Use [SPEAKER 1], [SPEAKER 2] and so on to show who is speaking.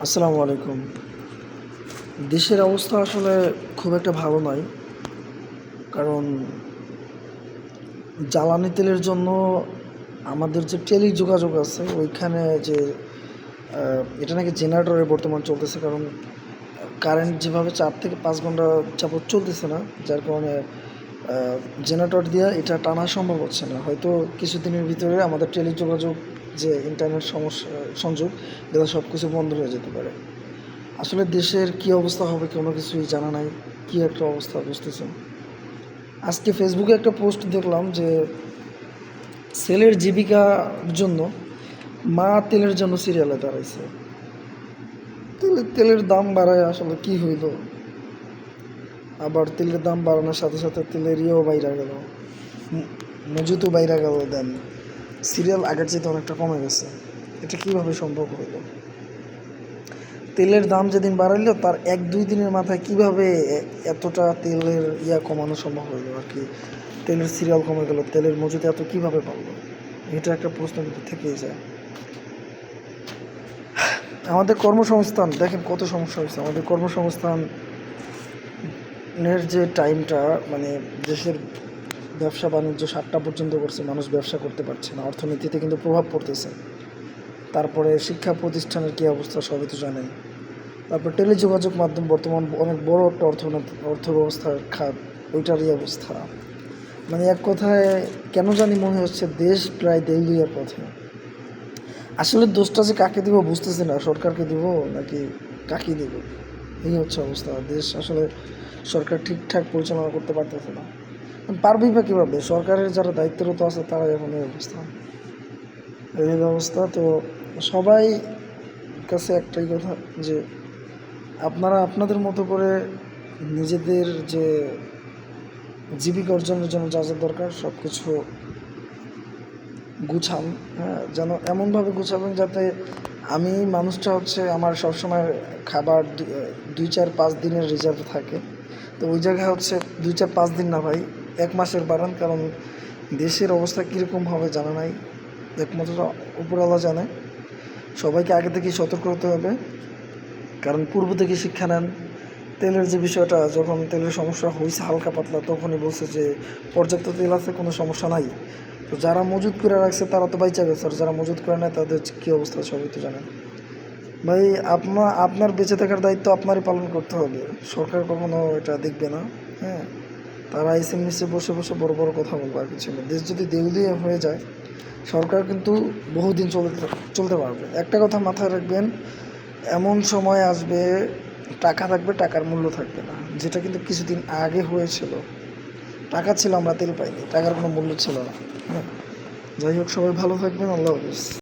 [SPEAKER 1] আসসালামু আলাইকুম। দেশের অবস্থা আসলে খুব একটা ভালো নয়। কারণ জ্বালানি তেলের জন্য আমাদের যে টেলিযোগাযোগ আছে ওইখানে যে এটা নাকি জেনারেটরে বর্তমান চলতেছে। কারণ কারেন্ট যেভাবে 4 থেকে 5 ঘন্টা যাবৎ চলতেছে না, যার কারণে জেনারেটর দিয়ে এটা টানা সম্ভব হচ্ছে না। হয়তো কিছুদিনের ভিতরে আমাদের টেলিযোগাযোগ যে ইন্টারনেট সমস্যা সংযোগ এগুলো সব কিছু বন্ধ হয়ে যেতে পারে। আসলে দেশের কী অবস্থা হবে কোনো কিছুই জানা নাই। কী একটা অবস্থা বুঝতেছেন। আজকে ফেসবুকে একটা পোস্ট দেখলাম যে ছেলের জীবিকার জন্য মা তেলের জন্য সিরিয়ালে দাঁড়াইছে। তেলের দাম বাড়ায় আসলে কি হইল? আবার তেলের দাম বাড়ানোর সাথে সাথে তেলের ইয়েও বাইরা গেল, মজুতও বাইরা গেল। দেন সিরিয়াল আগের চেয়ে অনেকটা কমে গেছে। এটা কিভাবে সম্ভব হইল? তেলের দাম যেদিন বাড়াইলো তার 1-2 দিনের মাথায় কিভাবে এতটা তেলের কমানো সম্ভব হইলো আর কি? তেলের সিরিয়াল কমে গেল, তেলের মজুদ এত কিভাবে বাড়লো? এটা একটা প্রশ্ন কিন্তু থেকেই যায়। আমাদের কর্মসংস্থান দেখেন কত সমস্যা হয়েছে। আমাদের কর্মসংস্থানের যে টাইমটা, মানে দেশের ব্যবসা বাণিজ্য 7টা পর্যন্ত করছে, মানুষ ব্যবসা করতে পারছে না, অর্থনীতিতে কিন্তু প্রভাব পড়তেছে। তারপরে শিক্ষা প্রতিষ্ঠানের কী অবস্থা সবই তো জানেন। তারপর টেলিযোগাযোগ মাধ্যম বর্তমান অনেক বড় একটা অর্থব্যবস্থার খাত, ওইটারই অবস্থা। মানে এক কথায় কেন জানি মনে হচ্ছে দেশ প্রায় দেউলিয়ার পথে। আসলে দোষটা যে কাকে দিব বুঝতেছি না, সরকারকে দিব নাকি কাকে দিব, এই হচ্ছে অবস্থা। দেশ আসলে সরকার ঠিকঠাক পরিচালনা করতে পারতেছে না। পারবেই বা কীভাবে? সরকারের যারা দায়িত্বরত আছে তারা এখন এই অবস্থা, এই ব্যবস্থা। তো সবাই কাছে একটাই কথা যে আপনারা আপনাদের মতো করে নিজেদের যে জীবিকা অর্জনের জন্য যা যা দরকার সব কিছু গুছান। হ্যাঁ, যেন এমনভাবে গুছাবেন যাতে আমি মানুষটা হচ্ছে আমার সবসময় খাবার 2-4-5 দিনের রিজার্ভ থাকে। তো ওই জায়গায় হচ্ছে 2-4-5 দিন না ভাই, 1 মাসের বাড়ান। কারণ দেশের অবস্থা কীরকম হবে জানা নাই, একমাত্র উপরওয়ালা জানে। সবাইকে আগে থেকেই সতর্ক হতে হবে। কারণ পূর্ব থেকে শিক্ষা নেন। তেলের যে বিষয়টা, যখন তেলের সমস্যা হয়েছে হালকা পাতলা, তখনই বলছে যে পর্যাপ্ত তেল আছে, কোনো সমস্যা নাই। তো যারা মজুত করে রাখছে তারা তো বাইচা গেছে, আর যারা মজুত করে নেয় তাদের কী অবস্থা সবই তো জানেন। ভাই আপনার বেঁচে থাকার দায়িত্ব আপনারই পালন করতে হবে, সরকার কখনো এটা দেখবে না। হ্যাঁ, তারা এসে নিচে বসে বসে বড় বড় কথা বলবে আর কিছু না। দেশ যদি দেউলিয়া হয়ে যায় সরকার কিন্তু বহুদিন চলতে পারবে। একটা কথা মাথায় রাখবেন, এমন সময় আসবে টাকা থাকবে, টাকার মূল্য থাকবে না, যেটা কিন্তু কিছুদিন আগে হয়েছিল। টাকা ছিল, আমরা তেল পাইনি, টাকার কোনো মূল্য ছিল না। হ্যাঁ, যাই হোক, সবাই ভালো থাকবেন। আল্লাহ হাফিজ।